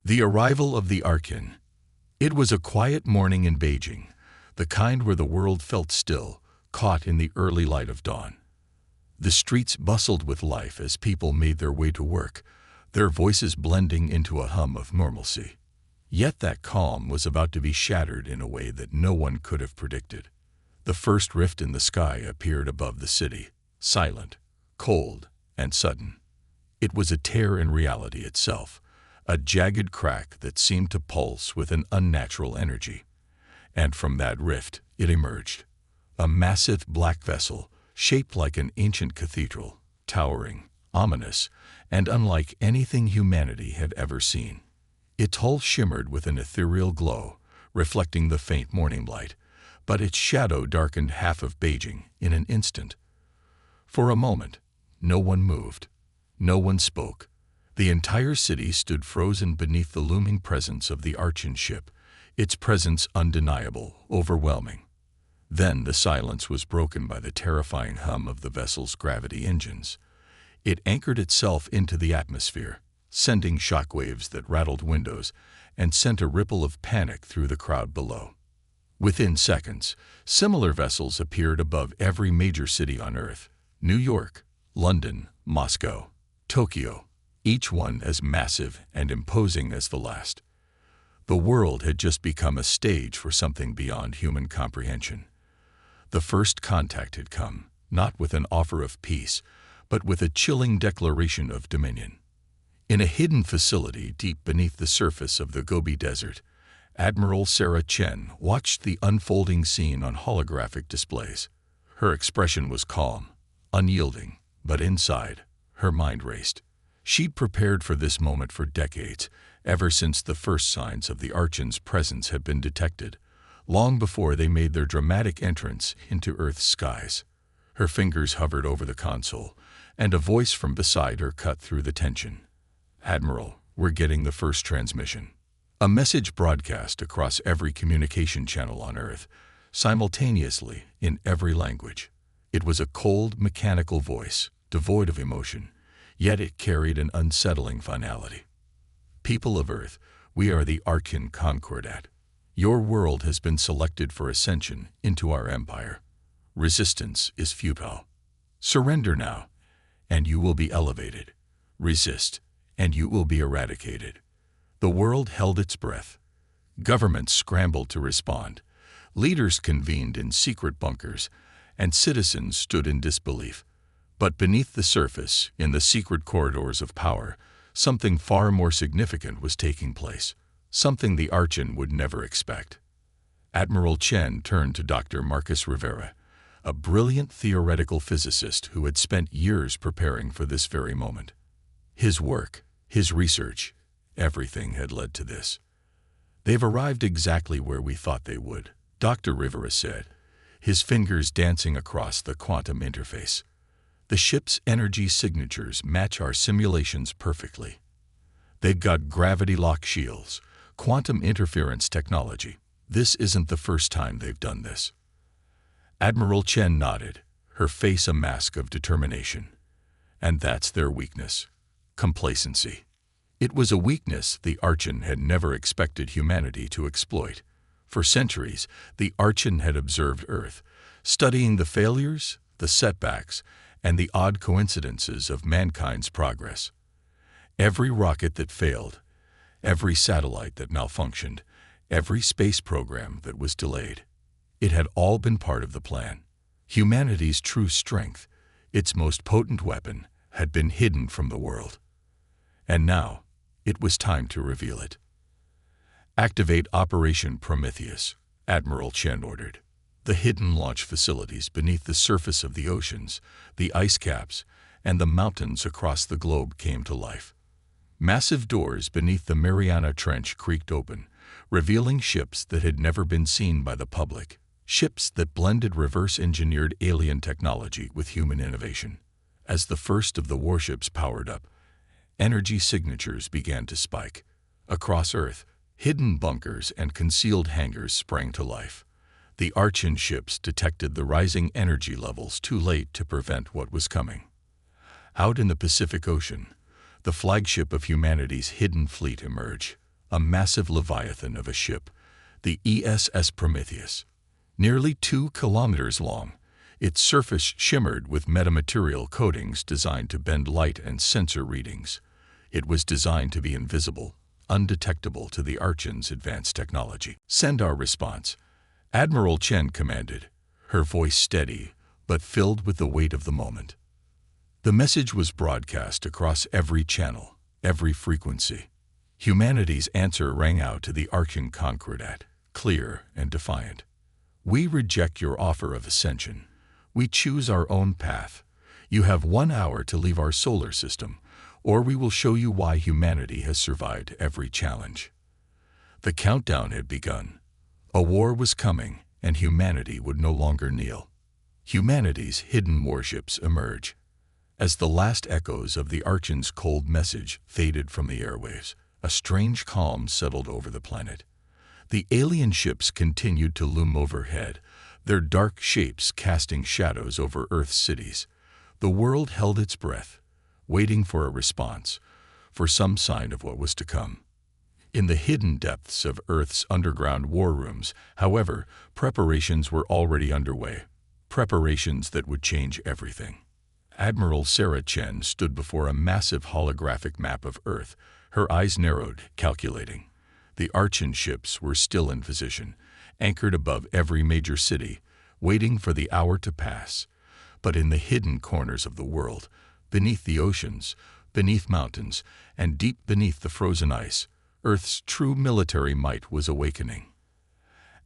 The arrival of the Archon. It was a quiet morning in Beijing, the kind where the world felt still, caught in the early light of dawn. The streets bustled with life as people made their way to work, their voices blending into a hum of normalcy. Yet that calm was about to be shattered in a way that no one could have predicted. The first rift in the sky appeared above the city, silent, cold, and sudden. It was a tear in reality itself, a jagged crack that seemed to pulse with an unnatural energy. And from that rift, it emerged. A massive black vessel, shaped like an ancient cathedral, towering, ominous, and unlike anything humanity had ever seen. Its hull shimmered with an ethereal glow, reflecting the faint morning light, but its shadow darkened half of Beijing in an instant. For a moment, no one moved. No one spoke. The entire city stood frozen beneath the looming presence of the Archon ship, its presence undeniable, overwhelming. Then the silence was broken by the terrifying hum of the vessel's gravity engines. It anchored itself into the atmosphere, sending shockwaves that rattled windows and sent a ripple of panic through the crowd below. Within seconds, similar vessels appeared above every major city on Earth: New York, London, Moscow, Tokyo, each one as massive and imposing as the last. The world had just become a stage for something beyond human comprehension. The first contact had come, not with an offer of peace, but with a chilling declaration of dominion. In a hidden facility deep beneath the surface of the Gobi Desert, Admiral Sarah Chen watched the unfolding scene on holographic displays. Her expression was calm, unyielding, but inside, her mind raced. She'd prepared for this moment for decades, ever since the first signs of the Archon's presence had been detected, long before they made their dramatic entrance into Earth's skies. Her fingers hovered over the console, and a voice from beside her cut through the tension. "Admiral, we're getting the first transmission." A message broadcast across every communication channel on Earth, simultaneously in every language. It was a cold, mechanical voice, devoid of emotion, yet it carried an unsettling finality. "People of Earth, we are the Archon Concordat. Your world has been selected for ascension into our empire. Resistance is futile. Surrender now, and you will be elevated. Resist, and you will be eradicated." The world held its breath. Governments scrambled to respond. Leaders convened in secret bunkers, and citizens stood in disbelief. But beneath the surface, in the secret corridors of power, something far more significant was taking place, something the Archon would never expect. Admiral Chen turned to Dr. Marcus Rivera, a brilliant theoretical physicist who had spent years preparing for this very moment. His work, his research, everything had led to this. "They've arrived exactly where we thought they would," Dr. Rivera said, his fingers dancing across the quantum interface. "The ship's energy signatures match our simulations perfectly. They've got gravity-lock shields, quantum interference technology. This isn't the first time they've done this." Admiral Chen nodded, her face a mask of determination. "And that's their weakness: complacency." It was a weakness the Archon had never expected humanity to exploit. For centuries, the Archon had observed Earth, studying the failures, the setbacks, and the odd coincidences of mankind's progress. Every rocket that failed, every satellite that malfunctioned, every space program that was delayed. It had all been part of the plan. Humanity's true strength, its most potent weapon, had been hidden from the world. And now, it was time to reveal it. "Activate Operation Prometheus," Admiral Chen ordered. The hidden launch facilities beneath the surface of the oceans, the ice caps, and the mountains across the globe came to life. Massive doors beneath the Mariana Trench creaked open, revealing ships that had never been seen by the public, ships that blended reverse-engineered alien technology with human innovation. As the first of the warships powered up, energy signatures began to spike. Across Earth, hidden bunkers and concealed hangars sprang to life. The Archon ships detected the rising energy levels too late to prevent what was coming. Out in the Pacific Ocean, the flagship of humanity's hidden fleet emerged, a massive leviathan of a ship, the ESS Prometheus. Nearly 2 kilometers long, its surface shimmered with metamaterial coatings designed to bend light and sensor readings. It was designed to be invisible, undetectable to the Archon's advanced technology. "Send our response," Admiral Chen commanded, her voice steady but filled with the weight of the moment. The message was broadcast across every channel, every frequency. Humanity's answer rang out to the Archon Concordat, clear and defiant. "We reject your offer of ascension. We choose our own path. You have 1 hour to leave our solar system, or we will show you why humanity has survived every challenge." The countdown had begun. A war was coming, and humanity would no longer kneel. Humanity's hidden warships emerge. As the last echoes of the Archon's cold message faded from the airwaves, a strange calm settled over the planet. The alien ships continued to loom overhead, their dark shapes casting shadows over Earth's cities. The world held its breath, waiting for a response, for some sign of what was to come. In the hidden depths of Earth's underground war rooms, however, preparations were already underway, preparations that would change everything. Admiral Sarah Chen stood before a massive holographic map of Earth, her eyes narrowed, calculating. The Archon ships were still in position, anchored above every major city, waiting for the hour to pass. But in the hidden corners of the world, beneath the oceans, beneath mountains, and deep beneath the frozen ice, Earth's true military might was awakening.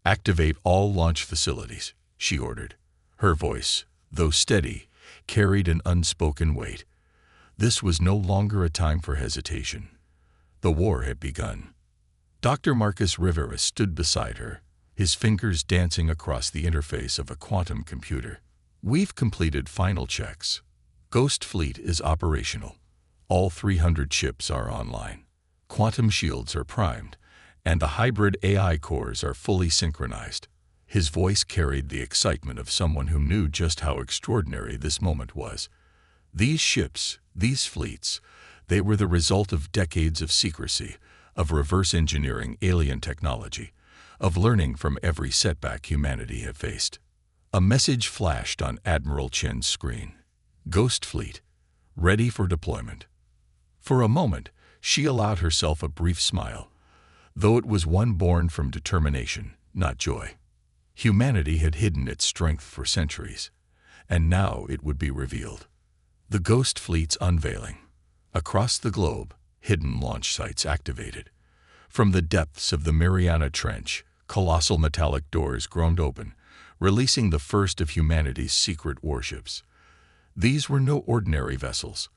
"Activate all launch facilities," she ordered. Her voice, though steady, carried an unspoken weight. This was no longer a time for hesitation. The war had begun. Dr. Marcus Rivera stood beside her, his fingers dancing across the interface of a quantum computer. "We've completed final checks. Ghost Fleet is operational. All 300 ships are online. Quantum shields are primed, and the hybrid AI cores are fully synchronized." His voice carried the excitement of someone who knew just how extraordinary this moment was. These ships, these fleets, they were the result of decades of secrecy, of reverse engineering alien technology, of learning from every setback humanity had faced. A message flashed on Admiral Chen's screen. "Ghost Fleet, ready for deployment." For a moment, she allowed herself a brief smile, though it was one born from determination, not joy. Humanity had hidden its strength for centuries, and now it would be revealed. The Ghost Fleet's unveiling. Across the globe, hidden launch sites activated. From the depths of the Mariana Trench, colossal metallic doors groaned open, releasing the first of humanity's secret warships. These were no ordinary vessels.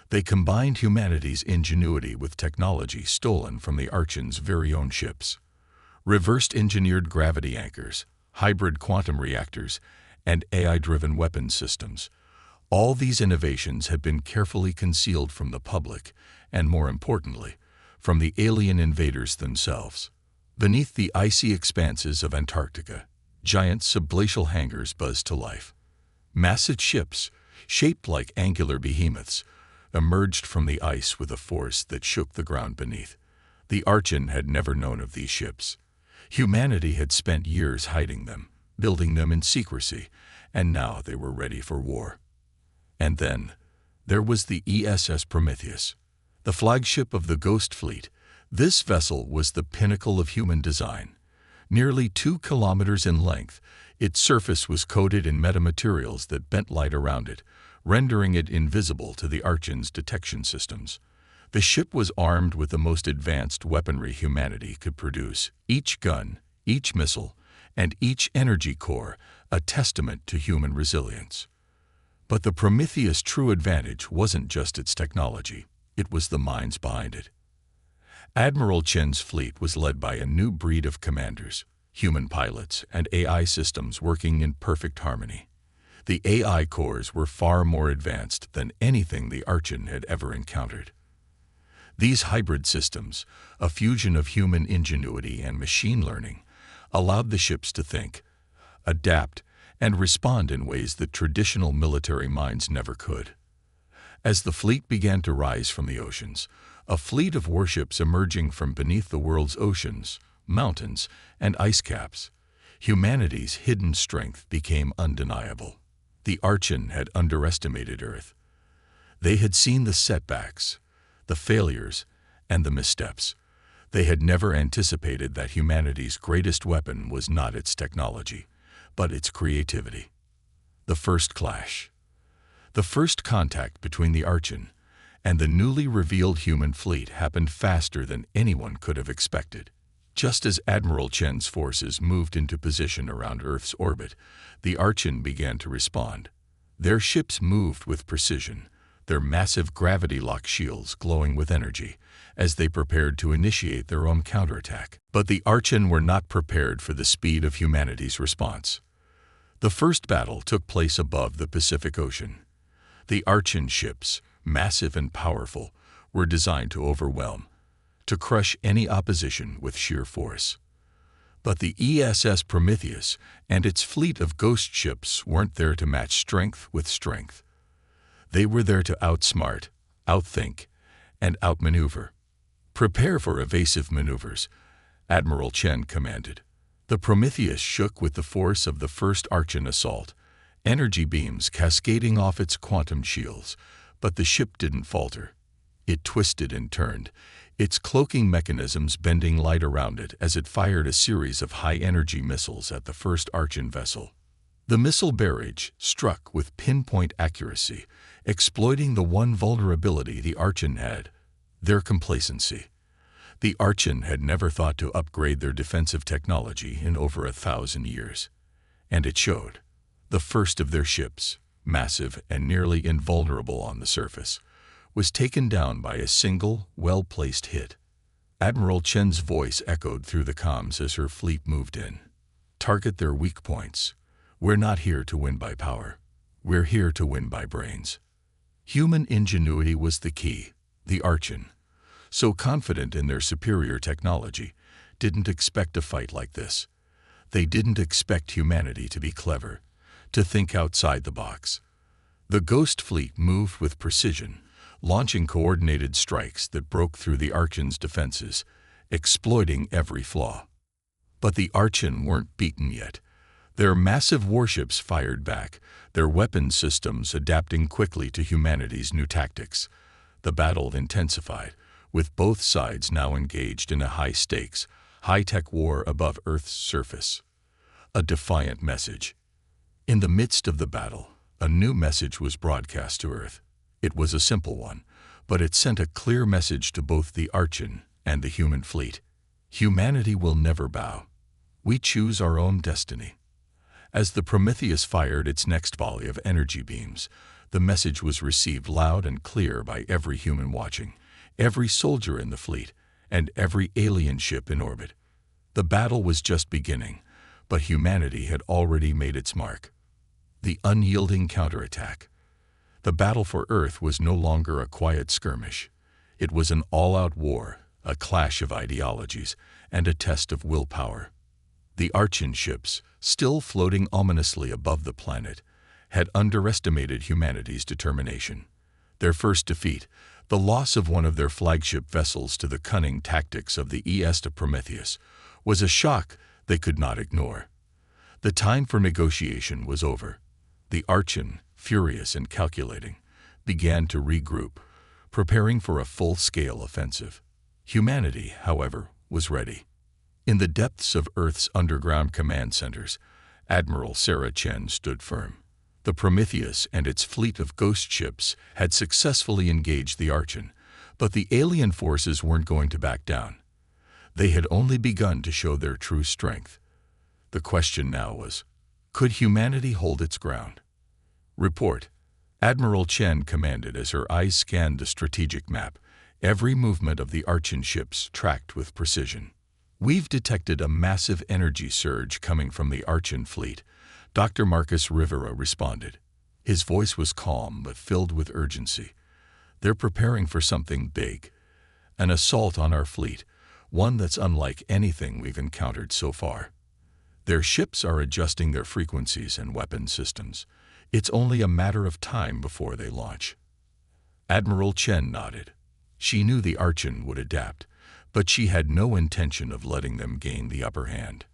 They combined humanity's ingenuity with technology stolen from the Archon's very own ships. Reversed engineered gravity anchors, hybrid quantum reactors, and AI-driven weapons systems. All these innovations had been carefully concealed from the public, and more importantly, from the alien invaders themselves. Beneath the icy expanses of Antarctica, giant subglacial hangars buzzed to life. Massive ships, shaped like angular behemoths, emerged from the ice with a force that shook the ground beneath. The Archon had never known of these ships. Humanity had spent years hiding them, building them in secrecy, and now they were ready for war. And then, there was the ESS Prometheus, the flagship of the Ghost Fleet. This vessel was the pinnacle of human design. Nearly 2 kilometers in length, its surface was coated in metamaterials that bent light around it, rendering it invisible to the Archon's detection systems. The ship was armed with the most advanced weaponry humanity could produce, each gun, each missile, and each energy core a testament to human resilience. But the Prometheus' true advantage wasn't just its technology, it was the minds behind it. Admiral Chen's fleet was led by a new breed of commanders, human pilots and AI systems working in perfect harmony. The AI cores were far more advanced than anything the Archon had ever encountered. These hybrid systems, a fusion of human ingenuity and machine learning, allowed the ships to think, adapt, and respond in ways that traditional military minds never could. As the fleet began to rise from the oceans, a fleet of warships emerging from beneath the world's oceans, mountains, and ice caps. Humanity's hidden strength became undeniable. The Archon had underestimated Earth. They had seen the setbacks, the failures, and the missteps. They had never anticipated that humanity's greatest weapon was not its technology, but its creativity. The first clash. The first contact between the Archon and the newly revealed human fleet happened faster than anyone could have expected. Just as Admiral Chen's forces moved into position around Earth's orbit, the Archon began to respond. Their ships moved with precision, their massive gravity-lock shields glowing with energy, as they prepared to initiate their own counterattack. But the Archon were not prepared for the speed of humanity's response. The first battle took place above the Pacific Ocean. The Archon ships, massive and powerful, were designed to overwhelm, to crush any opposition with sheer force. But the ESS Prometheus and its fleet of ghost ships weren't there to match strength with strength. They were there to outsmart, outthink, and outmaneuver. "Prepare for evasive maneuvers," Admiral Chen commanded. The Prometheus shook with the force of the first Archon assault, energy beams cascading off its quantum shields, but the ship didn't falter. It twisted and turned, its cloaking mechanisms bending light around it as it fired a series of high-energy missiles at the first Archon vessel. The missile barrage struck with pinpoint accuracy, exploiting the one vulnerability the Archon had: their complacency. The Archon had never thought to upgrade their defensive technology in over 1,000 years. And it showed. The first of their ships, massive and nearly invulnerable on the surface, was taken down by a single, well-placed hit. Admiral Chen's voice echoed through the comms as her fleet moved in. "Target their weak points. We're not here to win by power. We're here to win by brains." Human ingenuity was the key. The Archon, so confident in their superior technology, didn't expect a fight like this. They didn't expect humanity to be clever, to think outside the box. The Ghost Fleet moved with precision, launching coordinated strikes that broke through the Archon's defenses, exploiting every flaw. But the Archon weren't beaten yet. Their massive warships fired back, their weapons systems adapting quickly to humanity's new tactics. The battle intensified, with both sides now engaged in a high-stakes, high-tech war above Earth's surface. A defiant message. In the midst of the battle, a new message was broadcast to Earth. It was a simple one, but it sent a clear message to both the Archon and the human fleet. Humanity will never bow. We choose our own destiny. As the Prometheus fired its next volley of energy beams, the message was received loud and clear by every human watching, every soldier in the fleet, and every alien ship in orbit. The battle was just beginning, but humanity had already made its mark. The unyielding counterattack. The battle for Earth was no longer a quiet skirmish. It was an all-out war, a clash of ideologies, and a test of willpower. The Archon ships, still floating ominously above the planet, had underestimated humanity's determination. Their first defeat, the loss of one of their flagship vessels to the cunning tactics of the ES Prometheus, was a shock they could not ignore. The time for negotiation was over. The Archon, furious and calculating, began to regroup, preparing for a full-scale offensive. Humanity, however, was ready. In the depths of Earth's underground command centers, Admiral Sarah Chen stood firm. The Prometheus and its fleet of ghost ships had successfully engaged the Archon, but the alien forces weren't going to back down. They had only begun to show their true strength. The question now was, could humanity hold its ground? "Report," Admiral Chen commanded as her eyes scanned the strategic map, every movement of the Archon ships tracked with precision. "We've detected a massive energy surge coming from the Archon fleet," Dr. Marcus Rivera responded. His voice was calm but filled with urgency. "They're preparing for something big, an assault on our fleet, one that's unlike anything we've encountered so far. Their ships are adjusting their frequencies and weapon systems. It's only a matter of time before they launch." Admiral Chen nodded. She knew the Archon would adapt, but she had no intention of letting them gain the upper hand.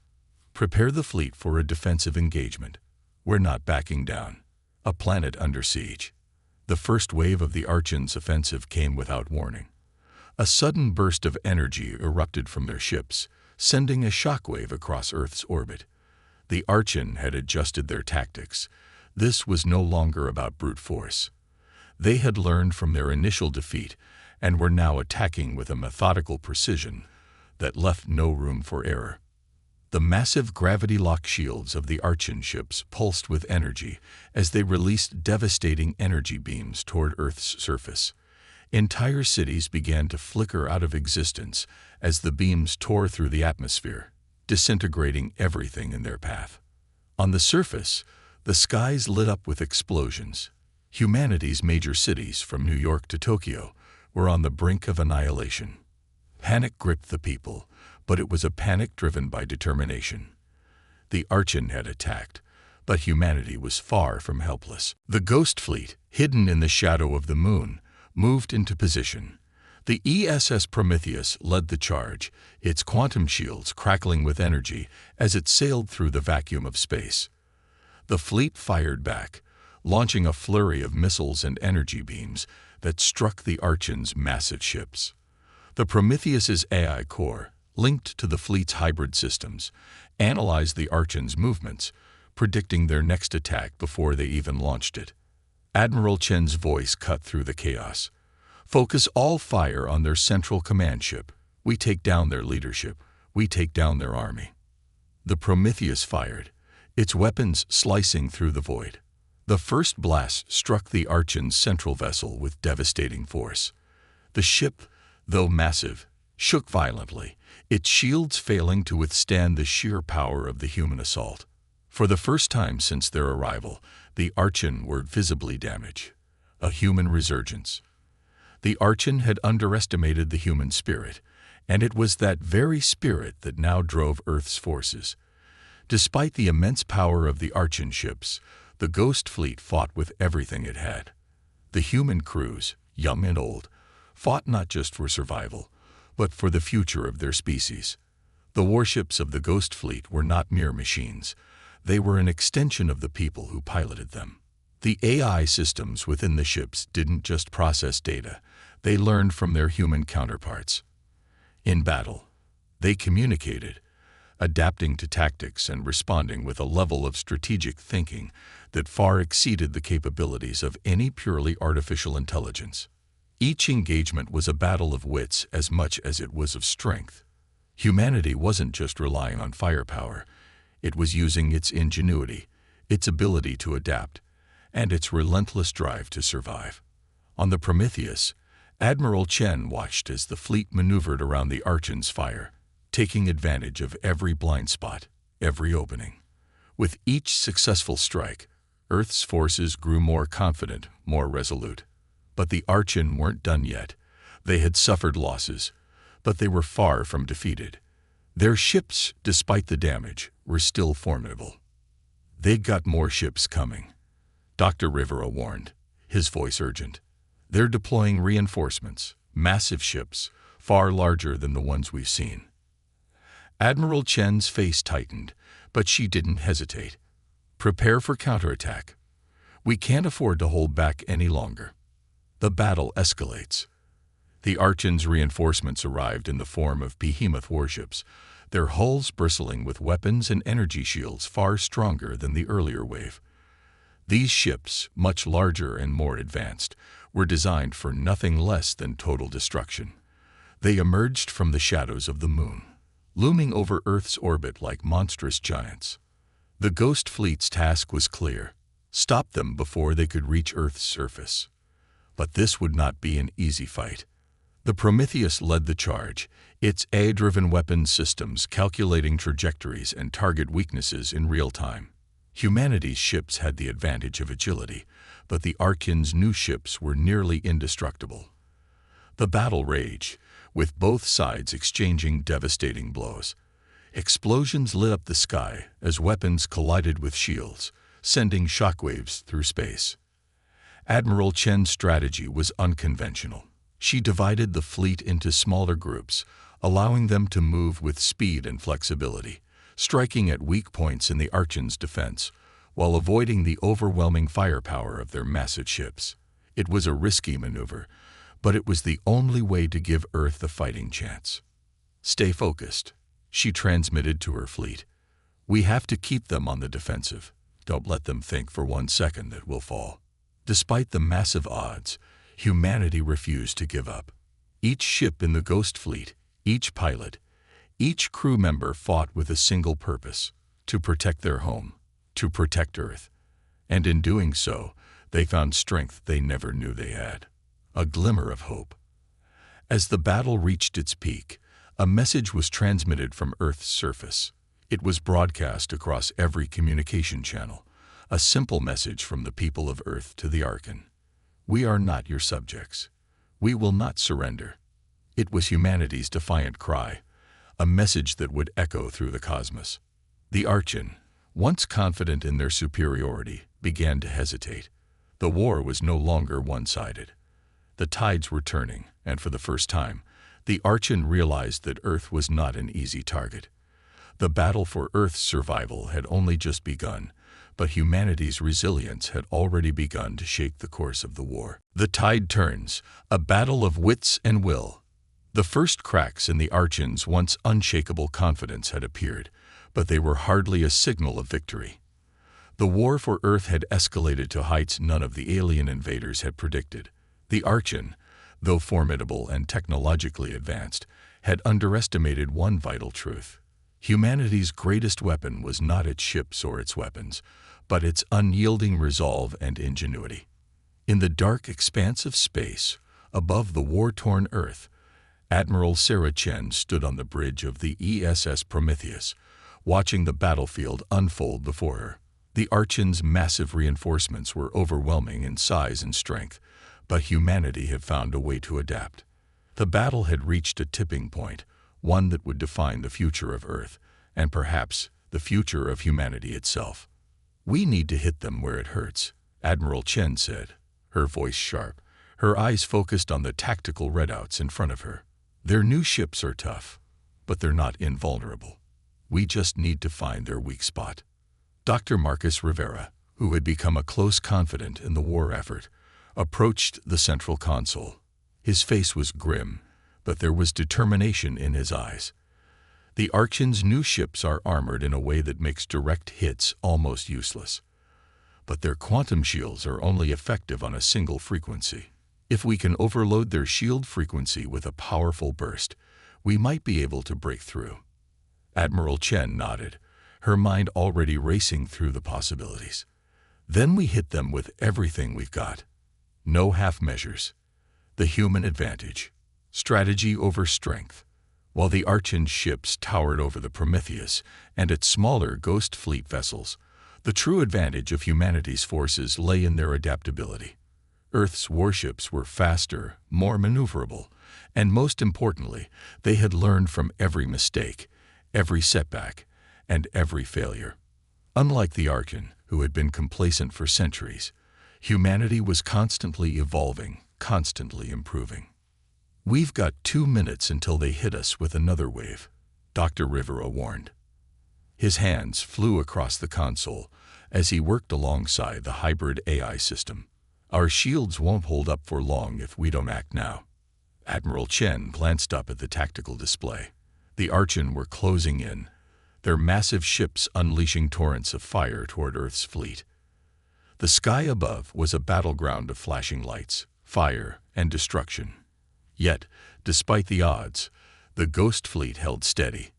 Prepare the fleet for a defensive engagement. We're not backing down. A planet under siege. The first wave of the Archon's offensive came without warning. A sudden burst of energy erupted from their ships, sending a shockwave across Earth's orbit. The Archon had adjusted their tactics. This was no longer about brute force. They had learned from their initial defeat and were now attacking with a methodical precision that left no room for error. The massive gravity-lock shields of the Archon ships pulsed with energy as they released devastating energy beams toward Earth's surface. Entire cities began to flicker out of existence as the beams tore through the atmosphere, disintegrating everything in their path. On the surface, the skies lit up with explosions. Humanity's major cities, from New York to Tokyo, were on the brink of annihilation. Panic gripped the people, but it was a panic driven by determination. The Archon had attacked, but humanity was far from helpless. The Ghost Fleet, hidden in the shadow of the moon, moved into position. The ESS Prometheus led the charge, its quantum shields crackling with energy as it sailed through the vacuum of space. The fleet fired back, launching a flurry of missiles and energy beams that struck the Archon's massive ships. The Prometheus's AI core, linked to the fleet's hybrid systems, analyzed the Archon's movements, predicting their next attack before they even launched it. Admiral Chen's voice cut through the chaos. Focus all fire on their central command ship. We take down their leadership. We take down their army. The Prometheus fired, its weapons slicing through the void. The first blast struck the Archon's central vessel with devastating force. The ship, though massive, shook violently, its shields failing to withstand the sheer power of the human assault. For the first time since their arrival, the Archon were visibly damaged. A human resurgence. The Archon had underestimated the human spirit, and it was that very spirit that now drove Earth's forces. Despite the immense power of the Archon ships, the Ghost Fleet fought with everything it had. The human crews, young and old, fought not just for survival, but for the future of their species. The warships of the Ghost Fleet were not mere machines. They were an extension of the people who piloted them. The AI systems within the ships didn't just process data, they learned from their human counterparts. In battle, they communicated, adapting to tactics and responding with a level of strategic thinking that far exceeded the capabilities of any purely artificial intelligence. Each engagement was a battle of wits as much as it was of strength. Humanity wasn't just relying on firepower, it was using its ingenuity, its ability to adapt, and its relentless drive to survive. On the Prometheus, Admiral Chen watched as the fleet maneuvered around the Archon's fire, taking advantage of every blind spot, every opening. With each successful strike, Earth's forces grew more confident, more resolute. But the Archon weren't done yet. They had suffered losses, but they were far from defeated. Their ships, despite the damage, were still formidable. They'd got more ships coming. Dr. Rivera warned, his voice urgent. They're deploying reinforcements, massive ships, far larger than the ones we've seen. Admiral Chen's face tightened, but she didn't hesitate. Prepare for counterattack. We can't afford to hold back any longer. The battle escalates. The Archon's reinforcements arrived in the form of behemoth warships, their hulls bristling with weapons and energy shields far stronger than the earlier wave. These ships, much larger and more advanced, were designed for nothing less than total destruction. They emerged from the shadows of the moon, looming over Earth's orbit like monstrous giants. The Ghost Fleet's task was clear: stop them before they could reach Earth's surface. But this would not be an easy fight. The Prometheus led the charge, its AI-driven weapons systems calculating trajectories and target weaknesses in real time. Humanity's ships had the advantage of agility, but the Archon's new ships were nearly indestructible. The battle raged, with both sides exchanging devastating blows. Explosions lit up the sky as weapons collided with shields, sending shockwaves through space. Admiral Chen's strategy was unconventional. She divided the fleet into smaller groups, allowing them to move with speed and flexibility, striking at weak points in the Archon's defense, while avoiding the overwhelming firepower of their massive ships. It was a risky maneuver, but it was the only way to give Earth a fighting chance. "Stay focused," she transmitted to her fleet. "We have to keep them on the defensive. Don't let them think for 1 second that we'll fall." Despite the massive odds, humanity refused to give up. Each ship in the Ghost Fleet, each pilot, each crew member fought with a single purpose: to protect their home, to protect Earth. And in doing so, they found strength they never knew they had. A glimmer of hope. As the battle reached its peak, a message was transmitted from Earth's surface. It was broadcast across every communication channel, a simple message from the people of Earth to the Archon. "We are not your subjects. We will not surrender." It was humanity's defiant cry, a message that would echo through the cosmos. The Archon, once confident in their superiority, began to hesitate. The war was no longer one-sided. The tides were turning, and for the first time, the Archon realized that Earth was not an easy target. The battle for Earth's survival had only just begun, but humanity's resilience had already begun to shake the course of the war. The tide turns, a battle of wits and will. The first cracks in the Archon's once unshakable confidence had appeared, but they were hardly a signal of victory. The war for Earth had escalated to heights none of the alien invaders had predicted. The Archon, though formidable and technologically advanced, had underestimated one vital truth. Humanity's greatest weapon was not its ships or its weapons, but its unyielding resolve and ingenuity. In the dark expanse of space, above the war-torn Earth, Admiral Sarah Chen stood on the bridge of the ESS Prometheus, watching the battlefield unfold before her. The Archon's massive reinforcements were overwhelming in size and strength, but humanity had found a way to adapt. The battle had reached a tipping point, one that would define the future of Earth, and perhaps the future of humanity itself. "We need to hit them where it hurts," Admiral Chen said, her voice sharp, her eyes focused on the tactical readouts in front of her. "Their new ships are tough, but they're not invulnerable. We just need to find their weak spot." Dr. Marcus Rivera, who had become a close confidant in the war effort, approached the central console. His face was grim, but there was determination in his eyes. "The Archon's new ships are armored in a way that makes direct hits almost useless. But their quantum shields are only effective on a single frequency. If we can overload their shield frequency with a powerful burst, we might be able to break through." Admiral Chen nodded, her mind already racing through the possibilities. "Then we hit them with everything we've got. No half measures. The human advantage. Strategy over strength." While the Archon's ships towered over the Prometheus and its smaller Ghost Fleet vessels, the true advantage of humanity's forces lay in their adaptability. Earth's warships were faster, more maneuverable, and most importantly, they had learned from every mistake, every setback, and every failure. Unlike the Archon, who had been complacent for centuries, humanity was constantly evolving, constantly improving. "We've got 2 minutes until they hit us with another wave," Dr. Rivera warned. His hands flew across the console as he worked alongside the hybrid AI system. "Our shields won't hold up for long if we don't act now." Admiral Chen glanced up at the tactical display. The Archon were closing in, their massive ships unleashing torrents of fire toward Earth's fleet. The sky above was a battleground of flashing lights, fire, and destruction. Yet, despite the odds, the Ghost Fleet held steady.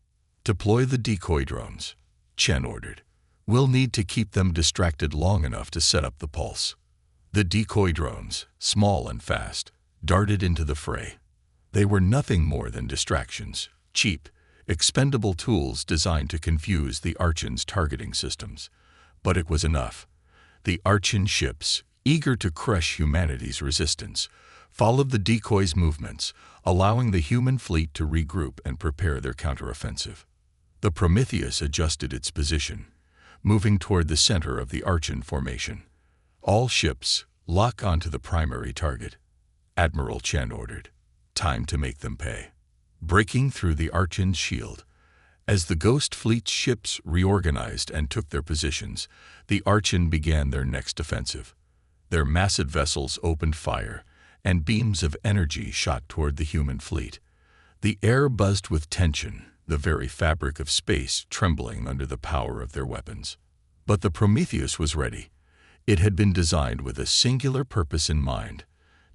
"Deploy the decoy drones," Chen ordered. "We'll need to keep them distracted long enough to set up the pulse." The decoy drones, small and fast, darted into the fray. They were nothing more than distractions, cheap, expendable tools designed to confuse the Archon's targeting systems. But it was enough. The Archon ships, eager to crush humanity's resistance, followed the decoy's movements, allowing the human fleet to regroup and prepare their counteroffensive. The Prometheus adjusted its position, moving toward the center of the Archon formation. "All ships, lock onto the primary target." Admiral Chen ordered. "Time to make them pay." Breaking through the Archon's shield, as the Ghost Fleet's ships reorganized and took their positions, the Archon began their next offensive. Their massive vessels opened fire, and beams of energy shot toward the human fleet. The air buzzed with tension, the very fabric of space trembling under the power of their weapons. But the Prometheus was ready. It had been designed with a singular purpose in mind: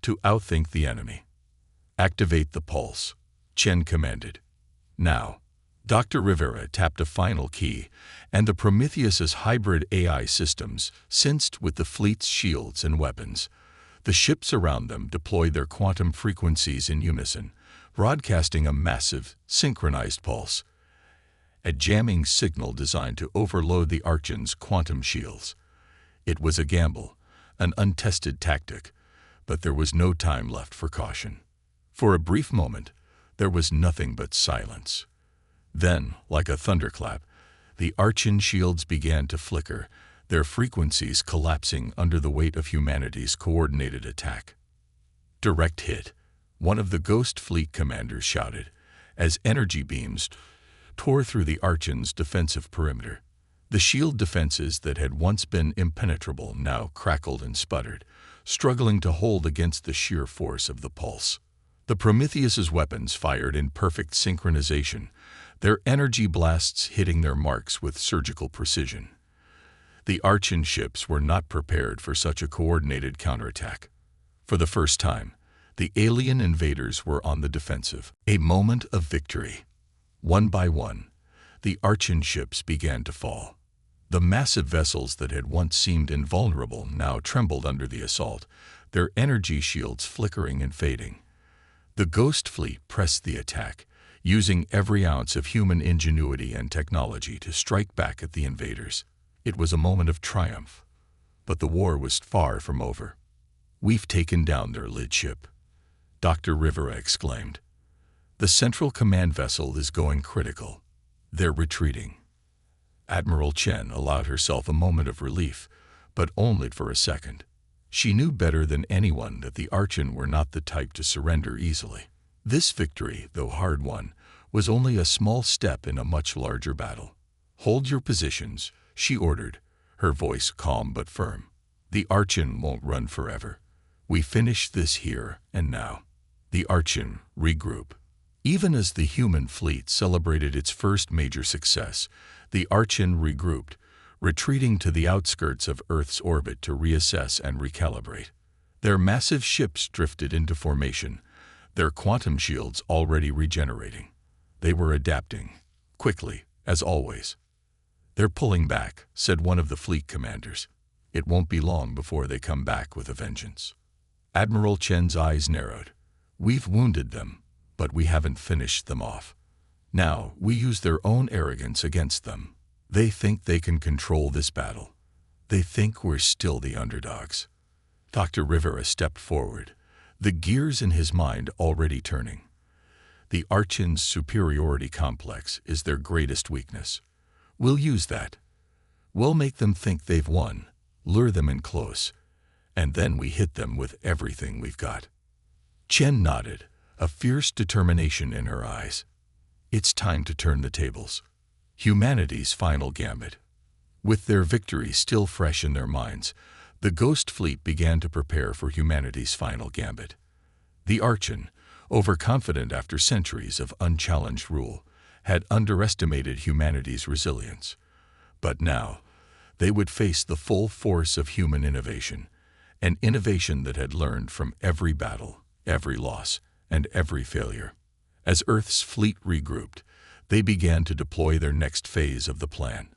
to outthink the enemy. "Activate the pulse," Chen commanded. Now, Dr. Rivera tapped a final key, and the Prometheus's hybrid AI systems synced with the fleet's shields and weapons. The ships around them deployed their quantum frequencies in unison, broadcasting a massive, synchronized pulse. A jamming signal designed to overload the Archon's quantum shields. It was a gamble, an untested tactic, but there was no time left for caution. For a brief moment, there was nothing but silence. Then, like a thunderclap, the Archon shields began to flicker, their frequencies collapsing under the weight of humanity's coordinated attack. "Direct hit," one of the Ghost Fleet commanders shouted, as energy beams tore through the Archon's defensive perimeter. The shield defenses that had once been impenetrable now crackled and sputtered, struggling to hold against the sheer force of the pulse. The Prometheus's weapons fired in perfect synchronization, their energy blasts hitting their marks with surgical precision. The Archon ships were not prepared for such a coordinated counterattack. For the first time, the alien invaders were on the defensive. A moment of victory. One by one, the Archon ships began to fall. The massive vessels that had once seemed invulnerable now trembled under the assault, their energy shields flickering and fading. The Ghost Fleet pressed the attack, using every ounce of human ingenuity and technology to strike back at the invaders. It was a moment of triumph, but the war was far from over. "We've taken down their lead ship," Dr. Rivera exclaimed. "The Central Command vessel is going critical. They're retreating." Admiral Chen allowed herself a moment of relief, but only for a second. She knew better than anyone that the Archon were not the type to surrender easily. This victory, though hard-won, was only a small step in a much larger battle. "Hold your positions," she ordered, her voice calm but firm. "The Archon won't run forever. We finish this here and now." The Archon regroup. Even as the human fleet celebrated its first major success, the Archon regrouped, retreating to the outskirts of Earth's orbit to reassess and recalibrate. Their massive ships drifted into formation, their quantum shields already regenerating. They were adapting, quickly, as always. "They're pulling back," said one of the fleet commanders. "It won't be long before they come back with a vengeance." Admiral Chen's eyes narrowed. "We've wounded them, but we haven't finished them off. Now we use their own arrogance against them. They think they can control this battle. They think we're still the underdogs." Dr. Rivera stepped forward, the gears in his mind already turning. The Archon's superiority complex is their greatest weakness. We'll use that. We'll make them think they've won, lure them in close, and then we hit them with everything we've got. Chen nodded, a fierce determination in her eyes. It's time to turn the tables. Humanity's final gambit. With their victory still fresh in their minds, the Ghost Fleet began to prepare for humanity's final gambit. The Archon, overconfident after centuries of unchallenged rule, had underestimated humanity's resilience. But now, they would face the full force of human innovation, an innovation that had learned from every battle, every loss, and every failure. As Earth's fleet regrouped, they began to deploy their next phase of the plan,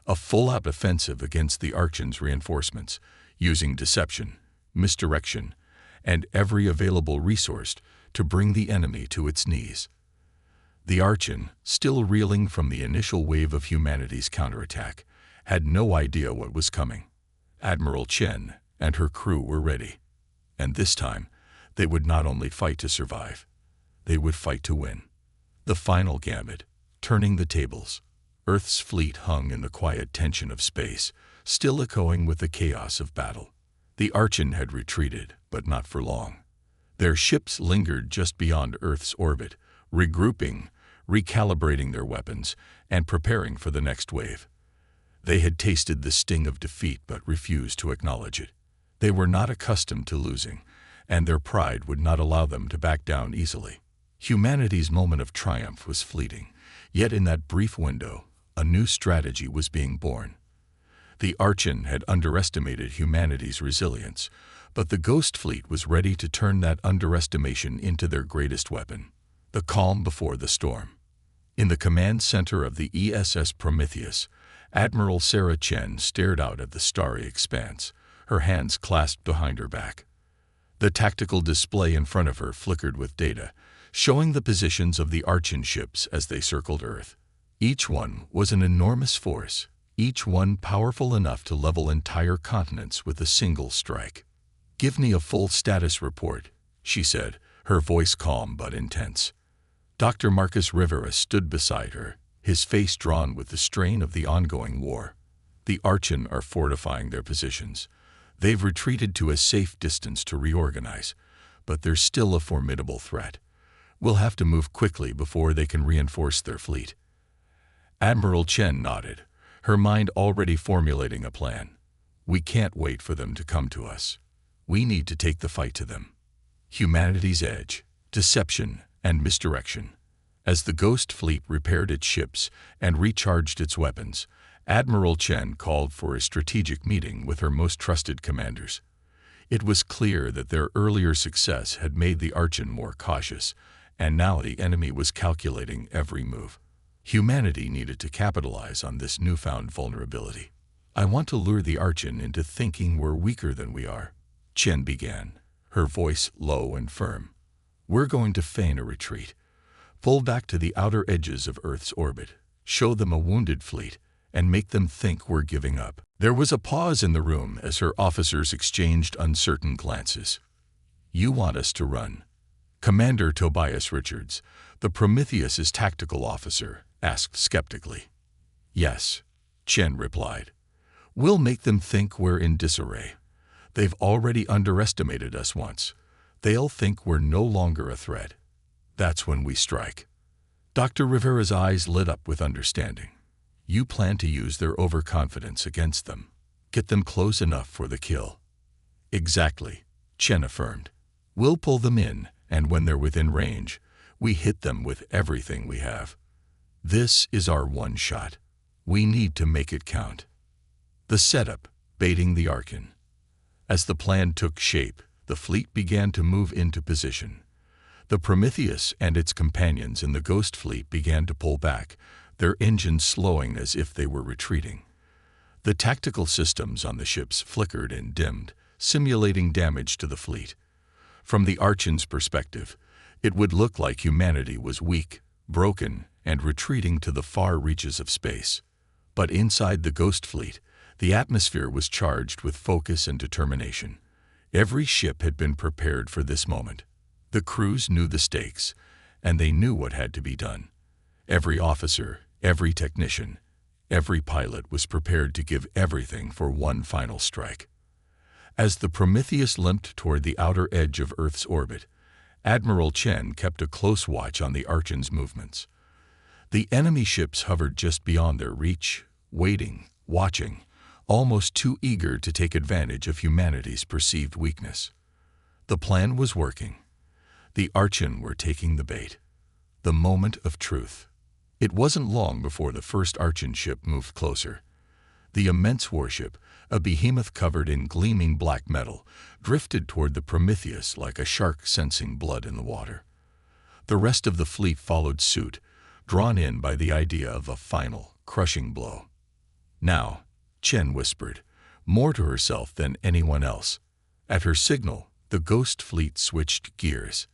a full-out offensive against the Archon's reinforcements, using deception, misdirection, and every available resource to bring the enemy to its knees. The Archon, still reeling from the initial wave of humanity's counterattack, had no idea what was coming. Admiral Chen and her crew were ready, and this time they would not only fight to survive, they would fight to win. The final gambit, turning the tables. Earth's fleet hung in the quiet tension of space, still echoing with the chaos of battle. The Archon had retreated, but not for long. Their ships lingered just beyond Earth's orbit, regrouping, recalibrating their weapons, and preparing for the next wave. They had tasted the sting of defeat but refused to acknowledge it. They were not accustomed to losing, and their pride would not allow them to back down easily. Humanity's moment of triumph was fleeting, yet in that brief window, a new strategy was being born. The Archon had underestimated humanity's resilience, but the Ghost Fleet was ready to turn that underestimation into their greatest weapon: the calm before the storm. In the command center of the ESS Prometheus, Admiral Sarah Chen stared out at the starry expanse, her hands clasped behind her back. The tactical display in front of her flickered with data, showing the positions of the Archon ships as they circled Earth. Each one was an enormous force, each one powerful enough to level entire continents with a single strike. "Give me a full status report," she said, her voice calm but intense. Dr. Marcus Rivera stood beside her, his face drawn with the strain of the ongoing war. "The Archon are fortifying their positions. They've retreated to a safe distance to reorganize, but they're still a formidable threat. We'll have to move quickly before they can reinforce their fleet." Admiral Chen nodded, her mind already formulating a plan. "We can't wait for them to come to us. We need to take the fight to them." Humanity's edge, deception, and misdirection. As the Ghost Fleet repaired its ships and recharged its weapons, Admiral Chen called for a strategic meeting with her most trusted commanders. It was clear that their earlier success had made the Archon more cautious, and now the enemy was calculating every move. Humanity needed to capitalize on this newfound vulnerability. "I want to lure the Archon into thinking we're weaker than we are," Chen began, her voice low and firm. "We're going to feign a retreat, pull back to the outer edges of Earth's orbit, show them a wounded fleet, and make them think we're giving up." There was a pause in the room as her officers exchanged uncertain glances. "You want us to run?" Commander Tobias Richards, the Prometheus's tactical officer, asked skeptically. "Yes," Chen replied. "We'll make them think we're in disarray. They've already underestimated us once. They'll think we're no longer a threat. That's when we strike." Dr. Rivera's eyes lit up with understanding. "You plan to use their overconfidence against them. Get them close enough for the kill." "Exactly," Chen affirmed. "We'll pull them in, and when they're within range, we hit them with everything we have. This is our one shot. We need to make it count." The setup, baiting the Archon. As the plan took shape, the fleet began to move into position. The Prometheus and its companions in the Ghost Fleet began to pull back, their engines slowing as if they were retreating. The tactical systems on the ships flickered and dimmed, simulating damage to the fleet. From the Archon's perspective, it would look like humanity was weak, broken, and retreating to the far reaches of space. But inside the Ghost Fleet, the atmosphere was charged with focus and determination. Every ship had been prepared for this moment. The crews knew the stakes, and they knew what had to be done. Every officer, every technician, every pilot was prepared to give everything for one final strike. As the Prometheus limped toward the outer edge of Earth's orbit, Admiral Chen kept a close watch on the Archon's movements. The enemy ships hovered just beyond their reach, waiting, watching, almost too eager to take advantage of humanity's perceived weakness. The plan was working. The Archon were taking the bait. The moment of truth. It wasn't long before the first Archon ship moved closer. The immense warship, a behemoth covered in gleaming black metal, drifted toward the Prometheus like a shark sensing blood in the water. The rest of the fleet followed suit, drawn in by the idea of a final, crushing blow. "Now," Chen whispered, more to herself than anyone else. At her signal, the Ghost Fleet switched gears.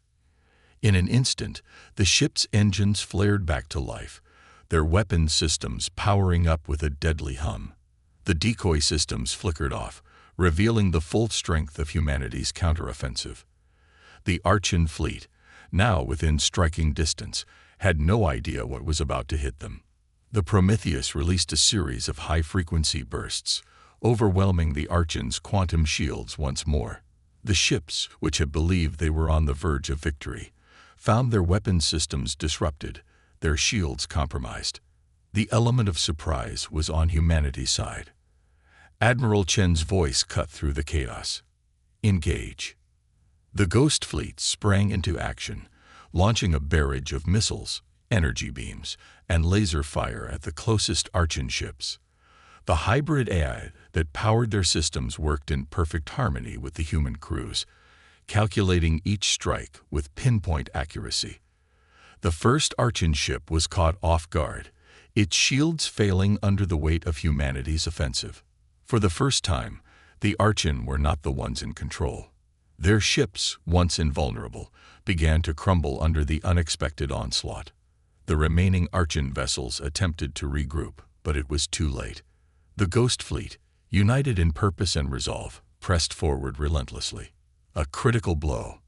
In an instant, the ship's engines flared back to life, their weapon systems powering up with a deadly hum. The decoy systems flickered off, revealing the full strength of humanity's counteroffensive. The Archon fleet, now within striking distance, had no idea what was about to hit them. The Prometheus released a series of high-frequency bursts, overwhelming the Archon's quantum shields once more. The ships, which had believed they were on the verge of victory, found their weapon systems disrupted, their shields compromised. The element of surprise was on humanity's side. Admiral Chen's voice cut through the chaos. Engage. The Ghost Fleet sprang into action, launching a barrage of missiles, energy beams, and laser fire at the closest Archon ships. The hybrid AI that powered their systems worked in perfect harmony with the human crews, calculating each strike with pinpoint accuracy. The first Archon ship was caught off guard, its shields failing under the weight of humanity's offensive. For the first time, the Archon were not the ones in control. Their ships, once invulnerable, began to crumble under the unexpected onslaught. The remaining Archon vessels attempted to regroup, but it was too late. The Ghost Fleet, united in purpose and resolve, pressed forward relentlessly. A critical blow.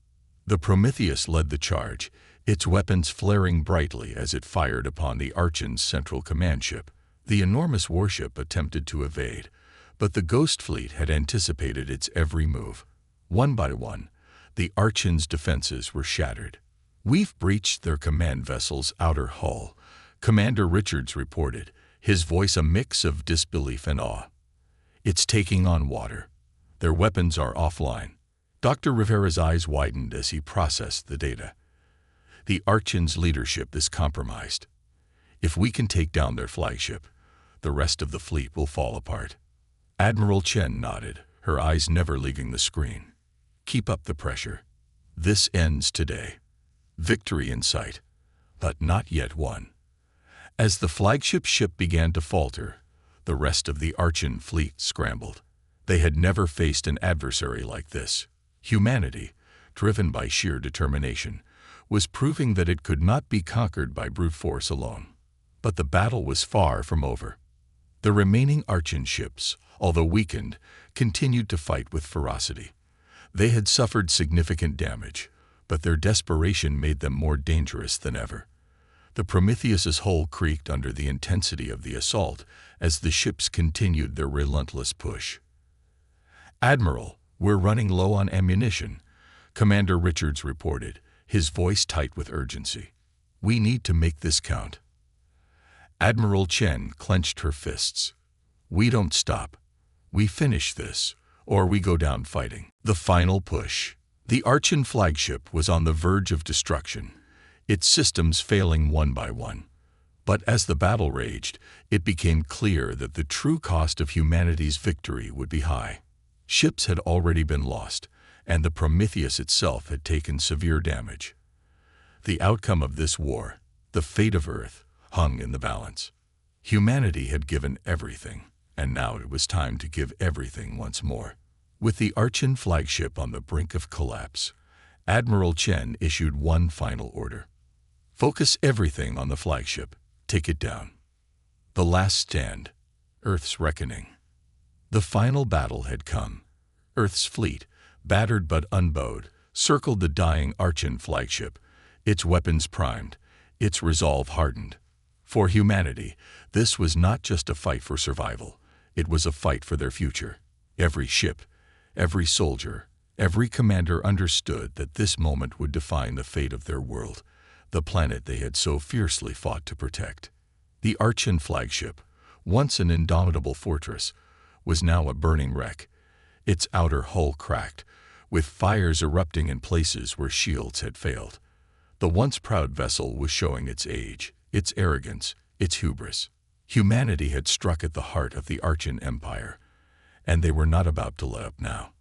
The Prometheus led the charge, its weapons flaring brightly as it fired upon the Archon's central command ship. The enormous warship attempted to evade, but the Ghost Fleet had anticipated its every move. One by one, the Archon's defenses were shattered. "We've breached their command vessel's outer hull," Commander Richards reported, his voice a mix of disbelief and awe. "It's taking on water. Their weapons are offline." Dr. Rivera's eyes widened as he processed the data. "The Archon's leadership is compromised. If we can take down their flagship, the rest of the fleet will fall apart." Admiral Chen nodded, her eyes never leaving the screen. "Keep up the pressure. This ends today. Victory in sight, but not yet won." As the flagship ship began to falter, the rest of the Archon fleet scrambled. They had never faced an adversary like this. Humanity, driven by sheer determination, was proving that it could not be conquered by brute force alone. But the battle was far from over. The remaining Archon ships, although weakened, continued to fight with ferocity. They had suffered significant damage, but their desperation made them more dangerous than ever. The Prometheus's hull creaked under the intensity of the assault as the ships continued their relentless push. "Admiral, we're running low on ammunition," Commander Richards reported, his voice tight with urgency. "We need to make this count." Admiral Chen clenched her fists. "We don't stop. We finish this, or we go down fighting." The final push. The Archon flagship was on the verge of destruction, its systems failing one by one. But as the battle raged, it became clear that the true cost of humanity's victory would be high. Ships had already been lost, and the Prometheus itself had taken severe damage. The outcome of this war, the fate of Earth, hung in the balance. Humanity had given everything, and now it was time to give everything once more. With the Archon flagship on the brink of collapse, Admiral Chen issued one final order. "Focus everything on the flagship. Take it down." The last stand. Earth's reckoning. The final battle had come. Earth's fleet, battered but unbowed, circled the dying Archon flagship, its weapons primed, its resolve hardened. For humanity, this was not just a fight for survival. It was a fight for their future. Every ship, every soldier, every commander understood that this moment would define the fate of their world, the planet they had so fiercely fought to protect. The Archon flagship, once an indomitable fortress, was now a burning wreck, its outer hull cracked, with fires erupting in places where shields had failed. The once proud vessel was showing its age, its arrogance, its hubris. Humanity had struck at the heart of the Archon Empire, and they were not about to let up now.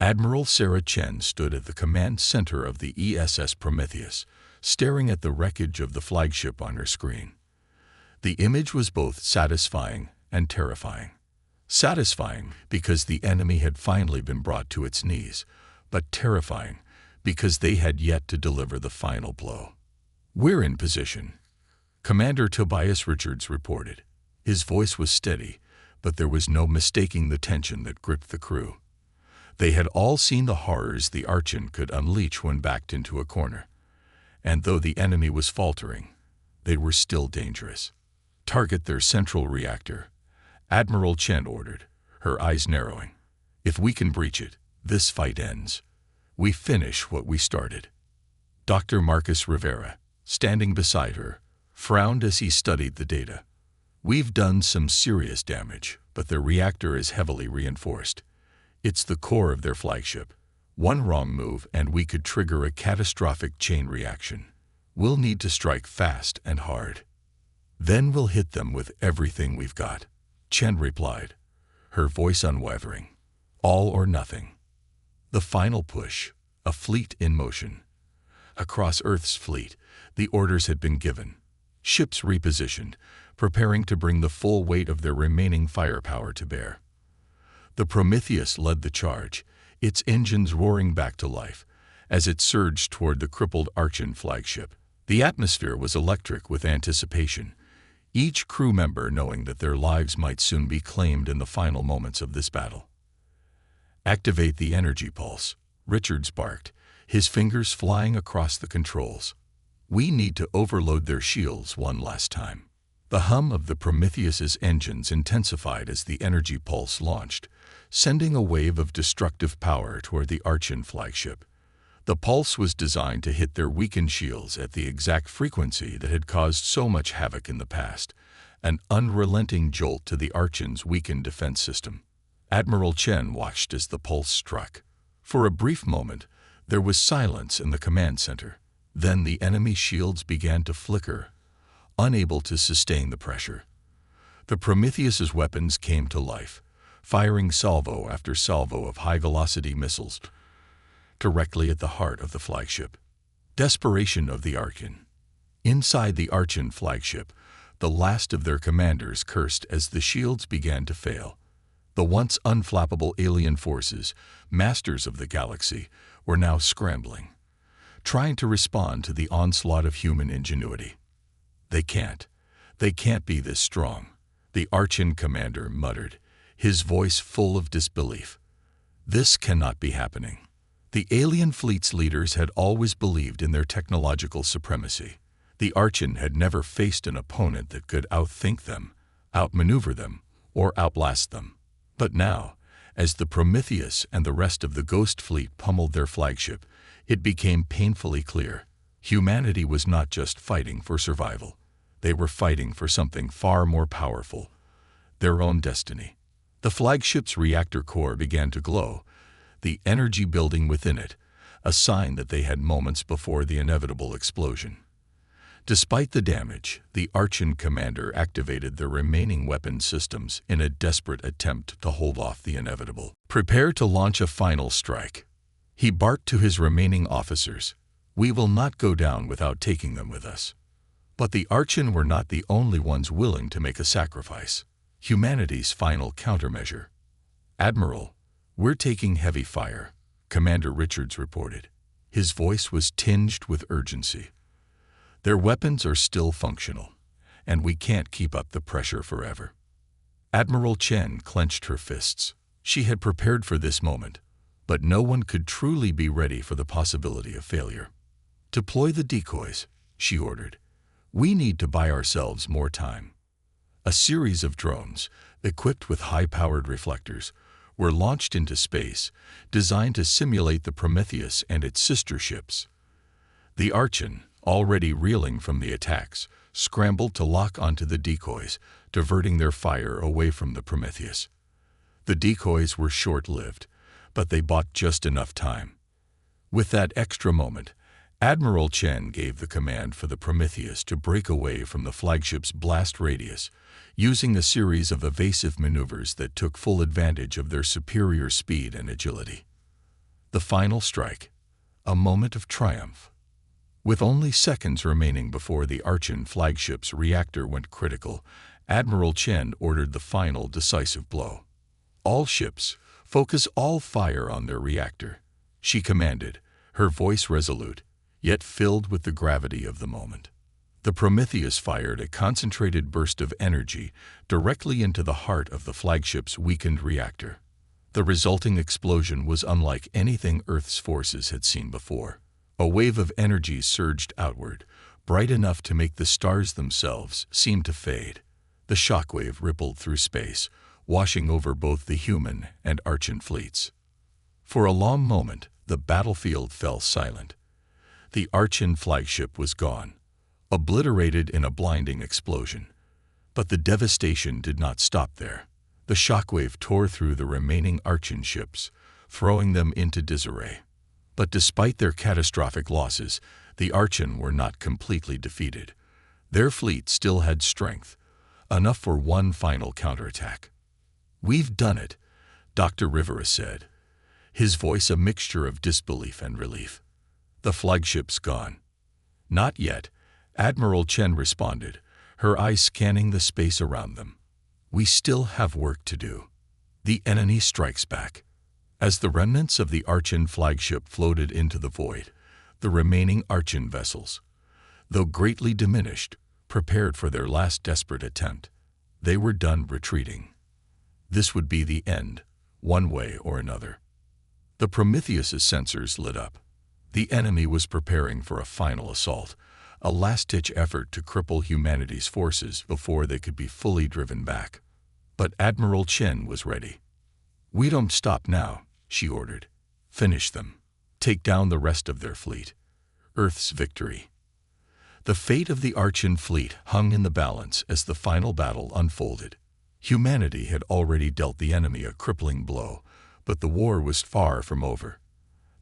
Admiral Sarah Chen stood at the command center of the ESS Prometheus, staring at the wreckage of the flagship on her screen. The image was both satisfying and terrifying. Satisfying because the enemy had finally been brought to its knees, but terrifying because they had yet to deliver the final blow. "We're in position," Commander Tobias Richards reported. His voice was steady, but there was no mistaking the tension that gripped the crew. They had all seen the horrors the Archon could unleash when backed into a corner. And though the enemy was faltering, they were still dangerous. "Target their central reactor," Admiral Chen ordered, her eyes narrowing. "If we can breach it, This fight ends. We finish what we started. Dr. Marcus Rivera, standing beside her, frowned as he studied the data. We've done some serious damage, but their reactor is heavily reinforced. It's the core of their flagship. One wrong move and we could trigger a catastrophic chain reaction. We'll need to strike fast and hard. Then we'll hit them with everything we've got, Chen replied, her voice unwavering. All or nothing. The final push, a fleet in motion. Across Earth's fleet, the orders had been given. Ships repositioned, preparing to bring the full weight of their remaining firepower to bear. The Prometheus led the charge, its engines roaring back to life, as it surged toward the crippled Archon flagship. The atmosphere was electric with anticipation, each crew member knowing that their lives might soon be claimed in the final moments of this battle. Activate the energy pulse, Richards barked, his fingers flying across the controls. We need to overload their shields one last time. The hum of the Prometheus's engines intensified as the energy pulse launched, sending a wave of destructive power toward the Archon flagship. The pulse was designed to hit their weakened shields at the exact frequency that had caused so much havoc in the past, an unrelenting jolt to the Archon's weakened defense system. Admiral Chen watched as the pulse struck. For a brief moment, there was silence in the command center. Then the enemy shields began to flicker, unable to sustain the pressure. The Prometheus's weapons came to life, firing salvo after salvo of high-velocity missiles directly at the heart of the flagship. Desperation of the Archon. Inside the Archon flagship, the last of their commanders cursed as the shields began to fail. The once unflappable alien forces, masters of the galaxy, were now scrambling, trying to respond to the onslaught of human ingenuity. They can't be this strong, the Archon commander muttered, his voice full of disbelief. This cannot be happening. The alien fleet's leaders had always believed in their technological supremacy. The Archon had never faced an opponent that could outthink them, outmaneuver them, or outlast them. But now, as the Prometheus and the rest of the Ghost Fleet pummeled their flagship, it became painfully clear. Humanity was not just fighting for survival. They were fighting for something far more powerful, their own destiny. The flagship's reactor core began to glow, the energy building within it, a sign that they had moments before the inevitable explosion. Despite the damage, the Archon commander activated their remaining weapon systems in a desperate attempt to hold off the inevitable. Prepare to launch a final strike. He barked to his remaining officers. We will not go down without taking them with us. But the Archon were not the only ones willing to make a sacrifice. Humanity's final countermeasure. Admiral, we're taking heavy fire, Commander Richards reported. His voice was tinged with urgency. Their weapons are still functional, and we can't keep up the pressure forever. Admiral Chen clenched her fists. She had prepared for this moment, but no one could truly be ready for the possibility of failure. Deploy the decoys, she ordered. We need to buy ourselves more time. A series of drones, equipped with high-powered reflectors, were launched into space, designed to simulate the Prometheus and its sister ships. The Archon, already reeling from the attacks, scrambled to lock onto the decoys, diverting their fire away from the Prometheus. The decoys were short-lived, but they bought just enough time. With that extra moment, Admiral Chen gave the command for the Prometheus to break away from the flagship's blast radius, using a series of evasive maneuvers that took full advantage of their superior speed and agility. The final strike, a moment of triumph. With only seconds remaining before the Archon flagship's reactor went critical, Admiral Chen ordered the final decisive blow. All ships, focus all fire on their reactor, she commanded, her voice resolute, yet filled with the gravity of the moment. The Prometheus fired a concentrated burst of energy directly into the heart of the flagship's weakened reactor. The resulting explosion was unlike anything Earth's forces had seen before. A wave of energy surged outward, bright enough to make the stars themselves seem to fade. The shockwave rippled through space, washing over both the human and Archon fleets. For a long moment, the battlefield fell silent. The Archon flagship was gone, obliterated in a blinding explosion. But the devastation did not stop there. The shockwave tore through the remaining Archon ships, throwing them into disarray. But despite their catastrophic losses, the Archon were not completely defeated. Their fleet still had strength, enough for one final counterattack. "We've done it," Dr. Rivera said, his voice a mixture of disbelief and relief. "The flagship's gone." "Not yet," Admiral Chen responded, her eyes scanning the space around them. "We still have work to do." The enemy strikes back. As the remnants of the Archon flagship floated into the void, the remaining Archon vessels, though greatly diminished, prepared for their last desperate attempt. They were done retreating. This would be the end, one way or another. The Prometheus's sensors lit up. The enemy was preparing for a final assault, a last-ditch effort to cripple humanity's forces before they could be fully driven back. But Admiral Chen was ready. "We don't stop now," she ordered. "Finish them. Take down the rest of their fleet. Earth's victory." The fate of the Archon fleet hung in the balance as the final battle unfolded. Humanity had already dealt the enemy a crippling blow, but the war was far from over.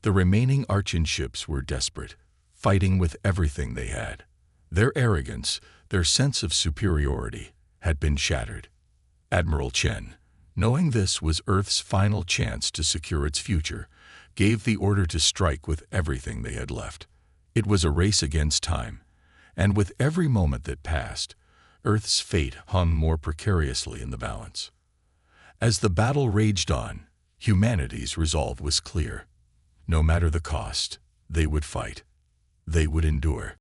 The remaining Archon ships were desperate, fighting with everything they had. Their arrogance, their sense of superiority, had been shattered. Admiral Chen, knowing this was Earth's final chance to secure its future, gave the order to strike with everything they had left. It was a race against time, and with every moment that passed, Earth's fate hung more precariously in the balance. As the battle raged on, humanity's resolve was clear. No matter the cost, they would fight. They would endure.